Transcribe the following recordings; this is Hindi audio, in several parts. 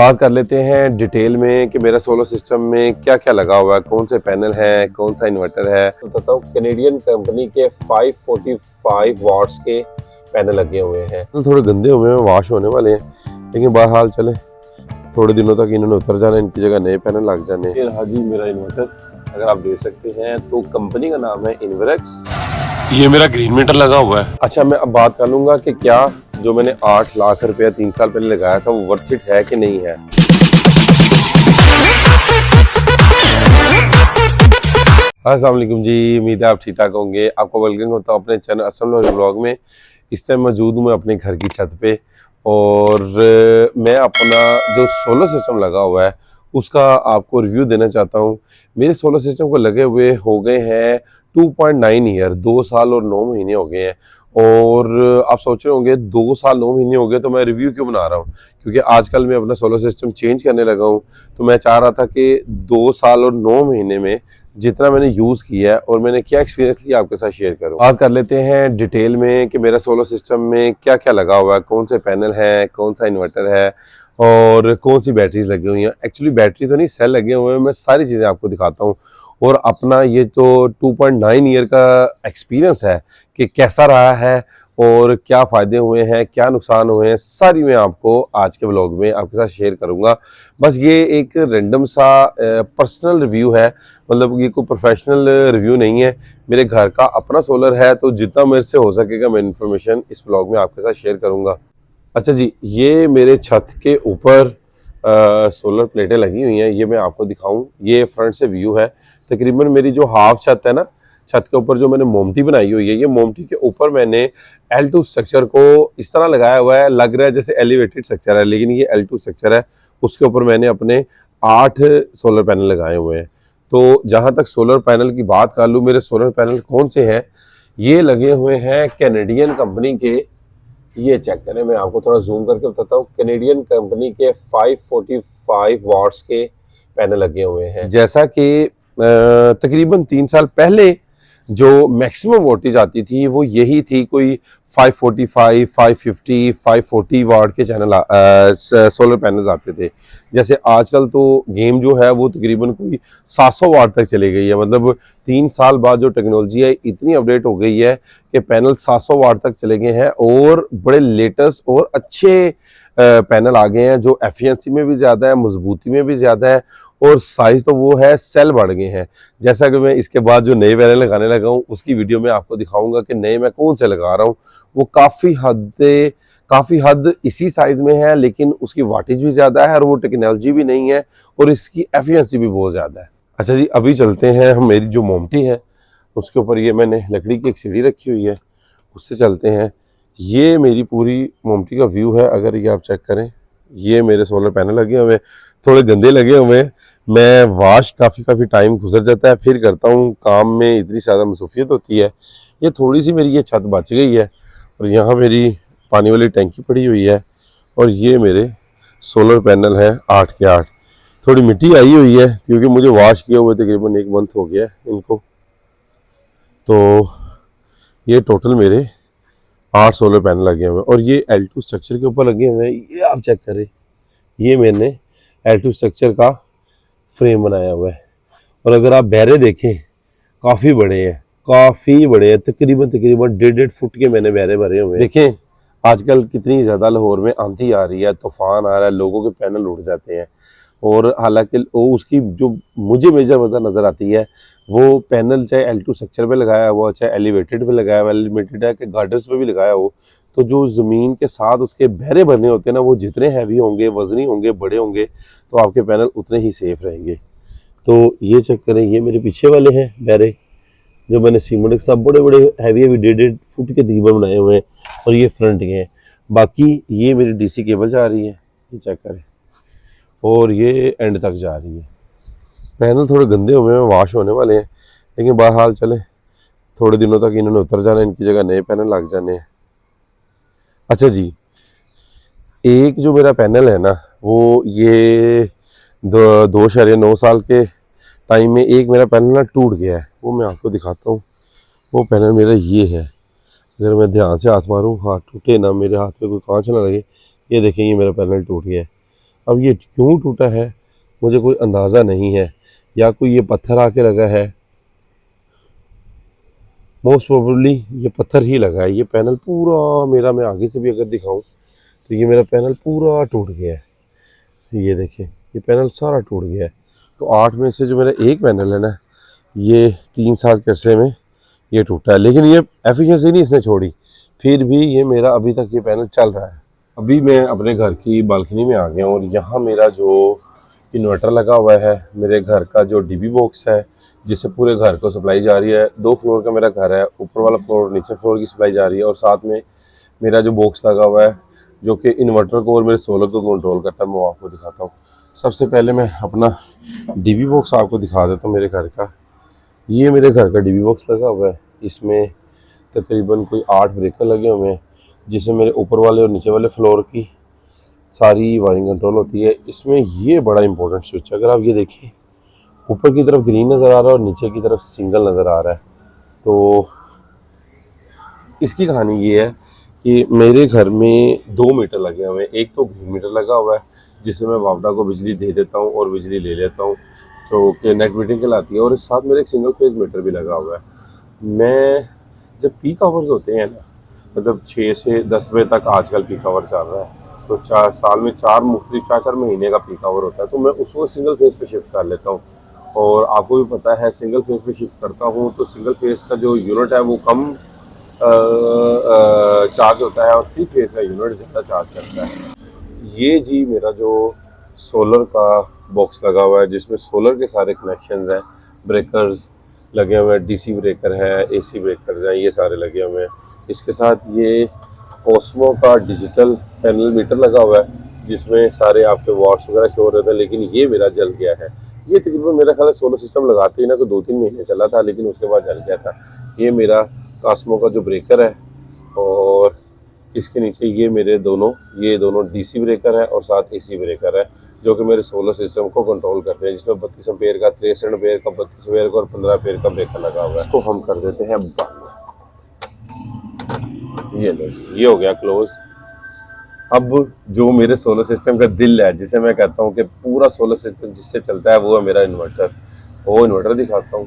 बात कर लेते हैं डिटेल में कि मेरा सोलर सिस्टम में क्या क्या लगा हुआ है, कौन से पैनल है, कौन सा इन्वर्टर है। तो बताता हूँ, कैनेडियन कंपनी के 545 वाट्स के पैनल लगे हुए हैं। तो थोड़े गंदे हुए हैं, वॉश होने वाले हैं, लेकिन बहरहाल चले, थोड़े दिनों तक इन्होंने उतर जाना, इनकी जगह नए पैनल लग जाने। ये रहा जी मेरा इन्वर्टर, अगर आप देख सकते हैं तो कंपनी का नाम है इन्वरेक्स। ये मेरा ग्रीन मीटर लगा हुआ है। अच्छा, मैं अब बात कर लूंगा कि क्या जो मैंने 8 लाख रुपया 3 साल पहले लगाया था वो वर्थ इट है कि नहीं है। अस्सलाम वालेकुम जी, उम्मीद है आप ठीक ठाक होंगे। आपको वेलकम होता हूँ अपने चैनल असलम ब्लॉग में। इस टाइम मौजूद हूँ मैं अपने घर की छत पे और मैं अपना जो सोलर सिस्टम लगा हुआ है उसका आपको रिव्यू देना चाहता हूँ। मेरे सोलर सिस्टम को लगे हुए हो गए हैं 2.9 ईयर, 2 साल और 9 महीने हो गए हैं। और आप सोच रहे होंगे 2 साल 9 महीने हो गए तो मैं रिव्यू क्यों बना रहा हूँ, क्योंकि आजकल मैं अपना सोलर सिस्टम चेंज करने लगा हूँ। तो मैं चाह रहा था कि 2 साल और 9 महीने में जितना मैंने यूज़ किया है और मैंने क्या एक्सपीरियंस लिया आपके साथ शेयर करूँ। बात कर लेते हैं डिटेल में कि मेरा सोलर सिस्टम में क्या क्या लगा हुआ है, कौन से पैनल हैं, कौन सा इन्वर्टर है और कौन सी बैटरीज लगी हुई हैं। एक्चुअली बैटरी तो नहीं, सेल लगे हुए हैं। मैं सारी चीज़ें आपको दिखाता हूँ और अपना ये तो 2.9 ईयर का एक्सपीरियंस है कि कैसा रहा है और क्या फ़ायदे हुए हैं, क्या नुकसान हुए हैं, सारी मैं आपको आज के व्लॉग में आपके साथ शेयर करूंगा। बस ये एक रैंडम सा पर्सनल रिव्यू है, मतलब ये कोई प्रोफेशनल रिव्यू नहीं है। मेरे घर का अपना सोलर है, तो जितना मेरे से हो सकेगा मैं इन्फॉर्मेशन इस व्लॉग में आपके साथ शेयर करूंगा। अच्छा जी, ये मेरे छत के ऊपर सोलर प्लेटें लगी हुई हैं, ये मैं आपको दिखाऊं। ये फ्रंट से व्यू है। तकरीबन मेरी जो हाफ छत है ना, छत के ऊपर जो मैंने मोमटी बनाई हुई है, ये मोमटी के ऊपर मैंने L2 स्ट्रक्चर को इस तरह लगाया हुआ है, लग रहा है जैसे एलिवेटेड स्ट्रक्चर है, लेकिन ये L2 स्ट्रक्चर है। उसके ऊपर मैंने अपने 8 सोलर पैनल लगाए हुए हैं। तो जहाँ तक सोलर पैनल की बात कर लूँ, मेरे सोलर पैनल कौन से हैं, ये लगे हुए हैं कैनेडियन कंपनी के। ये चेक करें, मैं आपको थोड़ा जूम करके बताता हूँ। कैनेडियन कंपनी के 545 वाट्स के पैनल लगे हुए हैं। जैसा कि तकरीबन 3 साल पहले जो मैक्सिमम वोल्टेज आती थी वो यही थी, कोई 545, 550, 540 वाट के चैनल सोलर पैनल्स आते थे। जैसे आजकल तो गेम जो है वो तकरीबन कोई 700 वाट तक चली गई है। मतलब 3 साल बाद जो टेक्नोलॉजी है इतनी अपडेट हो गई है कि पैनल 700 वाट तक चले गए हैं और बड़े लेटेस्ट और अच्छे पैनल आ गए हैं, जो एफिशिएंसी में भी ज़्यादा है, मजबूती में भी ज़्यादा है और साइज़ तो वो है, सेल बढ़ गए हैं। जैसा कि मैं इसके बाद जो नए पैनल लगाने लगा हूँ उसकी वीडियो में आपको दिखाऊंगा कि नए मैं कौन से लगा रहा हूँ। वो काफ़ी हद इसी साइज़ में है, लेकिन उसकी वाटेज भी ज़्यादा है और वो टेक्नोलॉजी भी नहीं है और इसकी एफिशिएंसी भी बहुत ज़्यादा है। अच्छा जी, अभी चलते हैं हम, मेरी जो मोमटी है उसके ऊपर ये मैंने लकड़ी की एक सीढ़ी रखी हुई है, उससे चलते हैं। ये मेरी पूरी मोमटी का व्यू है, अगर ये आप चेक करें। ये मेरे सोलर पैनल लगे हुए हैं, थोड़े गंदे लगे हुए हैं। मैं वॉश काफ़ी टाइम गुजर जाता है, फिर करता हूँ, काम में इतनी ज़्यादा मसरूफियत होती है। ये थोड़ी सी मेरी ये छत बच गई है और यहाँ मेरी पानी वाली टैंकी पड़ी हुई है और ये मेरे सोलर पैनल हैं 8 के 8। थोड़ी मिट्टी आई हुई है क्योंकि मुझे वॉश किया हुआ तकरीबन 1 मंथ हो गया है इनको। तो ये टोटल मेरे 8 सोलर पैनल लगे हुए हैं और ये L2 स्ट्रक्चर के ऊपर लगे हुए हैं। ये आप चेक करें, ये मैंने L2 स्ट्रक्चर का फ्रेम बनाया हुआ है और अगर आप बैरे देखें काफ़ी बड़े हैं, तकरीबन 1.5 फुट के मैंने बैरे भरे हुए हैं। देखें आजकल कितनी ज़्यादा लाहौर में आंधी आ रही है, तूफान आ रहा है, लोगों के पैनल उड़ जाते हैं। और हालांकि वो उसकी जो मुझे मेजर वजह नज़र आती है, वो पैनल चाहे L2 स्ट्रक्चर पे लगाया हुआ, चाहे एलिवेटेड पे लगाया हुआ, एलिवेटेड है कि गार्डर्स पे भी लगाया हो, तो जो ज़मीन के साथ उसके बहरे भरने होते हैं ना, वो जितने हैवी होंगे, वजनी होंगे, बड़े होंगे, तो आपके पैनल उतने ही सेफ रहेंगे। तो ये चेक करें, ये मेरे पीछे वाले हैं बहरे, जो मैंने सीमेंट के साथ बड़े हैवी 1.5 फुट के तकरीबन बनाए हुए हैं और ये फ्रंट के हैं। बाकी ये मेरी DC केबल जा रही है, ये चेक करें, और ये एंड तक जा रही है। पैनल थोड़े गंदे हुए हैं, वॉश होने वाले हैं, लेकिन बहरहाल चले, थोड़े दिनों तक इन्होंने उतर जाना, इनकी जगह नए पैनल लग जाने हैं। अच्छा जी, एक जो मेरा पैनल है ना, वो ये 2.9 साल के टाइम में एक मेरा पैनल ना टूट गया है, वो मैं आपको दिखाता हूँ। वो पैनल मेरा ये है, अगर मैं ध्यान से हाथ मारूँ, हाथ टूटे ना, मेरे हाथ पे कोई कांच ना लगे। ये देखें, ये मेरा पैनल टूट गया है। अब ये क्यों टूटा है मुझे कोई अंदाज़ा नहीं है, या कोई ये पत्थर आके लगा है, मोस्ट प्रोबेबली ये पत्थर ही लगा है। ये पैनल पूरा मेरा, मैं आगे से भी अगर दिखाऊं तो ये मेरा पैनल पूरा टूट गया है। ये देखिए ये पैनल सारा टूट गया है। तो 8 में से जो मेरा एक पैनल है ना, ये 3 साल के अरसे में ये टूटा है, लेकिन ये एफिशिएंसी नहीं इसने छोड़ी, फिर भी ये मेरा अभी तक ये पैनल चल रहा है। अभी मैं अपने घर की बालकनी में आ गया हूँ और यहाँ मेरा जो इन्वर्टर लगा हुआ है, मेरे घर का जो डीबी बॉक्स है जिससे पूरे घर को सप्लाई जा रही है। 2 फ्लोर का मेरा घर है, ऊपर वाला फ्लोर नीचे फ्लोर की सप्लाई जा रही है, और साथ में मेरा जो बॉक्स लगा हुआ है जो कि इन्वर्टर को और मेरे सोलर को कंट्रोल करता है, मैं आपको दिखाता हूँ। सबसे पहले मैं अपना डीबी बॉक्स आपको दिखा देता हूँ मेरे घर का। ये मेरे घर का डीबी बॉक्स लगा हुआ है, इसमें तकरीबन कोई 8 ब्रेकर लगे हुए हैं जिसमें मेरे ऊपर वाले और नीचे वाले फ्लोर की सारी वायरिंग कंट्रोल होती है। इसमें ये बड़ा इंपॉर्टेंट स्विच है, अगर आप ये देखिए ऊपर की तरफ ग्रीन नज़र आ रहा है और नीचे की तरफ सिंगल नज़र आ रहा है। तो इसकी कहानी ये है कि मेरे घर में 2 मीटर लगे हुए हैं। एक तो ग्रीन मीटर लगा हुआ है जिससे मैं वापडा को बिजली दे देता हूँ और बिजली ले लेता हूँ, जो कि नेट मीटिंग कहलाती है, और इस साथ मेरे एक सिंगल फेज मीटर भी लगा हुआ है। मैं जब पीक आवर्स होते हैं ना, मतलब 6 से 10 बजे तक आजकल पीक आवर चल रहा है, तो 4 साल में 4 महीने का पीक आवर होता है, तो मैं उसको सिंगल फेज पे शिफ्ट कर लेता हूँ। और आपको भी पता है सिंगल फेज पे शिफ्ट करता हूँ तो सिंगल फेज का जो यूनिट है वो कम चार्ज होता है और 3 फेज का यूनिट ज़्यादा चार्ज करता है। ये जी मेरा जो सोलर का बॉक्स लगा हुआ है जिसमें सोलर के सारे कनेक्शंस हैं, ब्रेकर्स लगे हुए हैं, डीसी ब्रेकर है, एसी ब्रेकर्स हैं, ये सारे लगे हुए हैं। इसके साथ ये ओस्मो का डिजिटल पैनल मीटर लगा हुआ है जिसमें सारे आपके वॉट्स वगैरह शो हो रहे थे, लेकिन ये मेरा जल गया है। ये तकरीबन मेरा ख्याल सोलर सिस्टम लगाते ही ना कोई 2-3 महीने चला था, लेकिन उसके बाद जल गया था। ये मेरा कास्मो का जो ब्रेकर है, और इसके नीचे ये मेरे ये दोनों डीसी ब्रेकर है और साथ एसी ब्रेकर है जो कि मेरे सोलर सिस्टम को कंट्रोल करते हैं, जिसमें 32 एम्पेयर का, 63 एम्पेयर का, 32 एम्पेयर का और 15 एम्पेयर का ब्रेकर लगा हुआ है। इसको हम कर देते हैं बंद। ये लो, ये हो गया क्लोज। अब जो मेरे सोलर सिस्टम का दिल है, जिसे मैं कहता हूँ कि पूरा सोलर सिस्टम जिससे चलता है, वो है मेरा इन्वर्टर। वो इन्वर्टर दिखाता हूँ।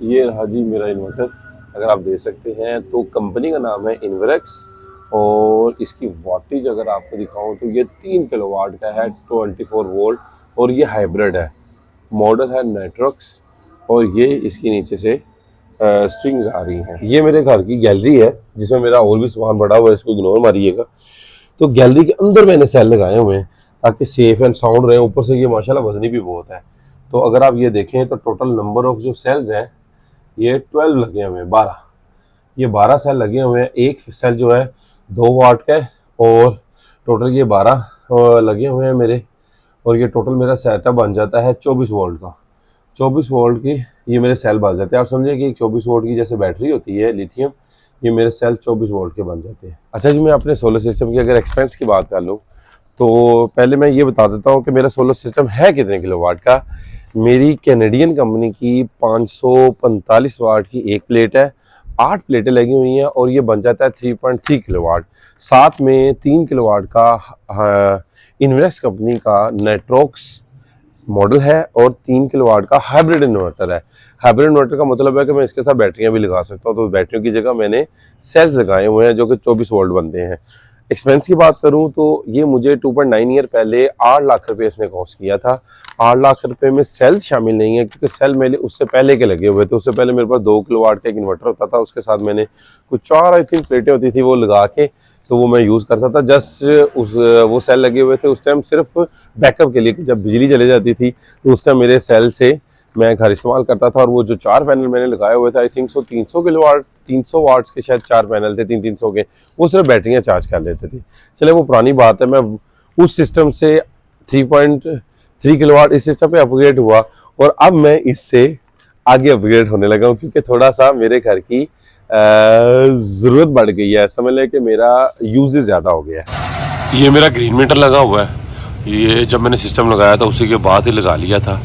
ये रहा जी मेरा इन्वर्टर, अगर आप देख सकते हैं तो कंपनी का नाम है इन्वरेक्स, और इसकी वाटेज अगर आपको दिखाऊं तो ये 3 किलोवाट का है, 24 वोल्ट, और ये हाइब्रिड है, मॉडल है नेट्रॉक्स, और ये इसके नीचे से स्ट्रिंग्स आ रही हैं। ये मेरे घर की गैलरी है जिसमें मेरा और भी सामान बड़ा हुआ है, इसको इग्नोर मारिएगा। तो गैलरी के अंदर मैंने सेल लगाए हुए हैं ताकि सेफ एंड साउंड रहे। ऊपर से ये माशाल्लाह वजनी भी बहुत है। तो अगर आप ये देखें तो टोटल नंबर ऑफ जो सेल्स हैं ये 12 लगे हुए हैं, 12। ये 12 सेल लगे हुए हैं। एक सेल जो है 2 वाट का है, और टोटल ये 12 लगे हुए हैं मेरे, और ये टोटल मेरा सेटअप बन जाता है 24 वोल्ट का। 24 वोल्ट की ये मेरे सेल बन जाते हैं। आप समझिए कि एक 24 वोल्ट की जैसे बैटरी होती है लिथियम, ये मेरे सेल 24 वोल्ट के बन जाते हैं। अच्छा जी, मैं अपने सोलर सिस्टम की अगर एक्सपेंस की बात कर लूँ तो पहले मैं ये बता देता हूँ कि मेरा सोलर सिस्टम है कितने किलोवाट का। मेरी कैनेडियन कंपनी की 545 वाट की एक प्लेट है, 8 प्लेटें लगी हुई हैं, और ये बन जाता है 3.3 किलोवाट। साथ में 3 किलोवाट का इन्वेक्स कंपनी का नेट्रॉक्स मॉडल है, और 3 किलोवाट का हाइब्रिड इन्वर्टर है। हाइब्रिड इन्वर्टर का मतलब है कि मैं इसके साथ बैटरियां भी लगा सकता हूँ। तो बैटरियों की जगह मैंने सेल्स लगाए हुए हैं जो कि 24 वोल्ट बनते हैं। एक्सपेंस की बात करूं तो ये मुझे 2.9 ईयर पहले 8 लाख रुपए इसने कॉस्ट किया था। 8 लाख रुपए में सेल्स शामिल नहीं है, क्योंकि सेल मेरे उससे पहले के लगे हुए थे। उससे पहले मेरे पास 2 किलोवाट का एक इन्वर्टर होता था, उसके साथ मैंने कुछ 4 आई थिंक प्लेटें होती थी वो लगा के, तो वो मैं यूज़ करता था। जस्ट वो सेल लगे हुए थे उस टाइम सिर्फ बैकअप के लिए, कि जब बिजली चली जाती थी तो उस टाइम मेरे सेल से मैं घर इस्तेमाल करता था। और वो जो 4 पैनल मैंने लगाए हुए थे, आई थिंक 300 किलोवाट 300 वाट्स के शायद 4 पैनल थे, 300 के, वो सिर्फ बैटरियाँ चार्ज कर लेते थे। चले वो पुरानी बात है। मैं उस सिस्टम से 3.3 किलोवाट इस सिस्टम पे अपग्रेड हुआ, और अब मैं इससे आगे अपग्रेड होने लगा हूँ, क्योंकि थोड़ा सा मेरे घर की ज़रूरत बढ़ गई है। समझ लें कि मेरा यूजेज ज़्यादा हो गया है। ये मेरा ग्रीन मीटर लगा हुआ है, ये जब मैंने सिस्टम लगाया था उसी के बाद ही लगा लिया था,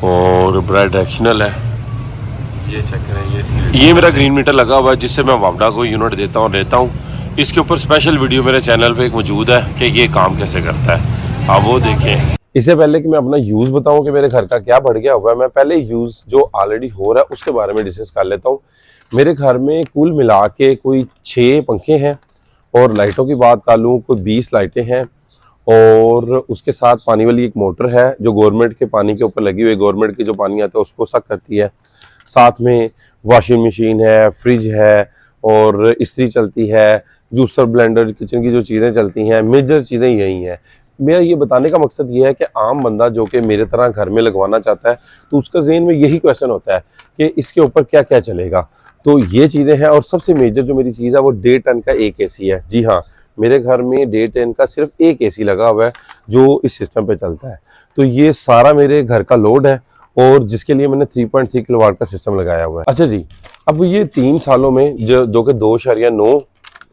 और बड़ा डायरेक्शनल है। ये चेक करें, ये मेरा ग्रीन मीटर लगा हुआ है जिससे मैं वापडा को यूनिट देता हूँ लेता हूँ। इसके ऊपर स्पेशल वीडियो मेरे चैनल पे एक मौजूद है कि ये काम कैसे करता है, आप वो देखें। इससे पहले कि मैं अपना यूज़ बताऊं कि मेरे घर का क्या बढ़ गया हुआ है, मैं पहले यूज़ जो ऑलरेडी हो रहा है उसके बारे में डिस्कस कर लेता हूं। मेरे घर में कुल मिला के कोई 6 पंखे हैं, और लाइटों की बात कर लूँ कोई 20 लाइटें हैं, और उसके साथ पानी वाली एक मोटर है जो गवर्नमेंट के पानी के ऊपर लगी हुई है, गवर्नमेंट की जो पानी आता है उसको सक करती है। साथ में वॉशिंग मशीन है, फ्रिज है, और इस्त्री चलती है, जूसर ब्लेंडर, किचन की जो चीज़ें चलती हैं, मेजर चीज़ें यही हैं। मेरा ये बताने का मकसद ये है कि आम बंदा जो कि मेरे तरह घर में लगवाना चाहता है तो उसका ज़हन में यही क्वेश्चन होता है कि इसके ऊपर क्या क्या चलेगा। तो ये चीज़ें हैं, और सबसे मेजर जो मेरी चीज़ है वो 1.5 टन का एक एसी है। जी हाँ, मेरे घर में 1.5 टन का सिर्फ एक एसी लगा हुआ है जो इस सिस्टम पे चलता है। तो ये सारा मेरे घर का लोड है, और जिसके लिए मैंने 3.3 किलोवाट का सिस्टम लगाया हुआ है। अच्छा जी, अब ये 3 सालों में जो कि 2.9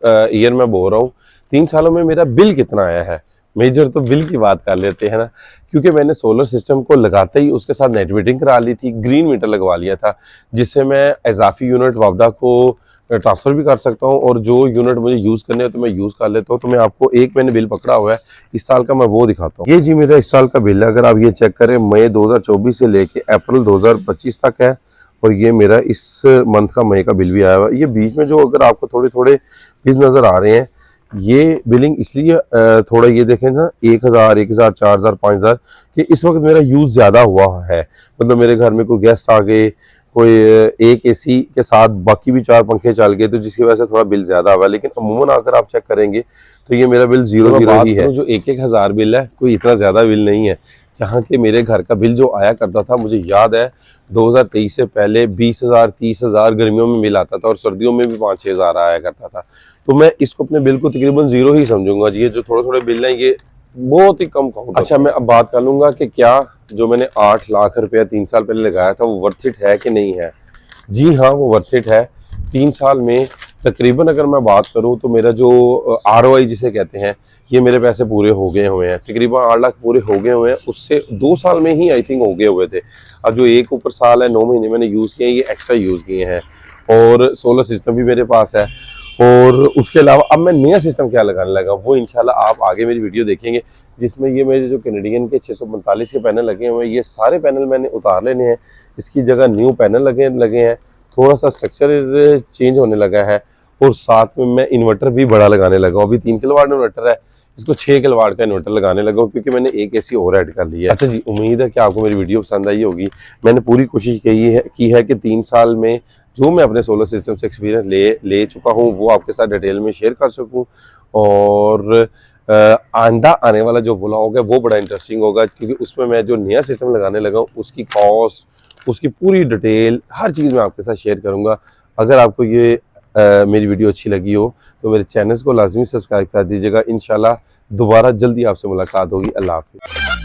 ईयर में बोल रहा हूँ, 3 सालों में मेरा बिल कितना आया है। मेजर तो बिल की बात कर लेते हैं ना, क्योंकि मैंने सोलर सिस्टम को लगाते ही उसके साथ नेट मीटरिंग करा ली थी, ग्रीन मीटर लगवा लिया था, जिससे मैं इजाफी यूनिट वापदा को ट्रांसफ़र भी कर सकता हूँ, और जो यूनिट मुझे यूज़ करने हो तो मैं यूज़ कर लेता हूँ। तो मैं आपको एक मैंने बिल पकड़ा हुआ है इस साल का, मैं वो दिखाता हूँ। ये जी मेरा इस साल का बिल है, अगर आप ये चेक करें, मई 2024 से लेके अप्रैल 2025 तक है, और ये मेरा इस मंथ का मई का बिल भी आया हुआ है। ये बीच में जो अगर आपको थोड़े थोड़े बिल नज़र आ रहे हैं, ये बिलिंग इसलिए थोड़ा ये देखें ना, 1000, 1000, 4000, 5000 कि इस वक्त मेरा यूज़ ज़्यादा हुआ है। मतलब मेरे घर में कोई गेस्ट आ गए, कोई एक एसी के साथ बाकी भी 4 पंखे चल गए, तो जिसकी वजह से थोड़ा बिल ज़्यादा हुआ है। लेकिन अमूमन अगर आप चेक करेंगे तो ये मेरा बिल 0 ही है। जो 1-1 हज़ार बिल है, कोई इतना ज़्यादा बिल नहीं है। जहाँ के मेरे घर का बिल जो आया करता था, मुझे याद है 2023 से पहले 20,000, 30,000 गर्मियों में बिल आता था, और सर्दियों में भी 5-6 हज़ार आया करता था। तो मैं इसको अपने बिल को तकरीबन 0 ही समझूंगा। ये जो थोड़े थोड़े बिल हैं ये बहुत ही कम काउंट। अच्छा, मैं अब बात कर लूँगा कि क्या जो मैंने 8 लाख रुपया 3 साल पहले लगाया था वो वर्थ इट है कि नहीं है। जी हाँ, वो वर्थ इट है। 3 साल में तकरीबन अगर मैं बात करूं तो मेरा जो ROI जिसे कहते हैं, ये मेरे पैसे पूरे हो गए हुए हैं। तकरीबन 8 लाख पूरे हो गए हुए हैं, उससे 2 साल में ही आई थिंक हो गए हुए थे। अब जो एक ऊपर साल है, 9 महीने मैंने यूज़ किए हैं, ये एक्स्ट्रा यूज़ किए हैं, और सोलर सिस्टम भी मेरे पास है। और उसके अलावा अब मैं नया सिस्टम क्या लगाने लगा वो इंशाल्लाह आप आगे मेरी वीडियो देखेंगे, जिसमें ये मेरे जो कैनेडियन के 645 के पैनल लगे हुए हैं, ये सारे पैनल मैंने उतार लेने हैं। इसकी जगह न्यू पैनल लगे हैं, थोड़ा सा स्ट्रक्चर चेंज होने लगा है, और साथ में मैं इन्वर्टर भी बड़ा लगाने लगा हूँ। अभी 3 किलोवाट इन्वर्टर है, इसको 6 किलोवाट का इन्वर्टर लगाने लगा हूँ, क्योंकि मैंने एक एसी और ऐड कर लिया है। अच्छा जी, उम्मीद है कि आपको मेरी वीडियो पसंद आई होगी। मैंने पूरी कोशिश की है कि 3 साल में जो मैं अपने सोलर सिस्टम से एक्सपीरियंस ले चुका हूँ वो आपके साथ डिटेल में शेयर कर सकूँ, और आइंदा आने वाला जो व्लॉग है वो बड़ा इंटरेस्टिंग होगा, क्योंकि उसमें मैं जो नया सिस्टम लगाने लगा हूँ उसकी कॉस्ट, उसकी पूरी डिटेल, हर चीज़ मैं आपके साथ शेयर करूँगा। अगर आपको ये मेरी वीडियो अच्छी लगी हो तो मेरे चैनल को लाजमी सब्सक्राइब कर दीजिएगा। इंशाल्लाह दोबारा जल्दी आपसे मुलाकात होगी। अल्लाह हाफिज़।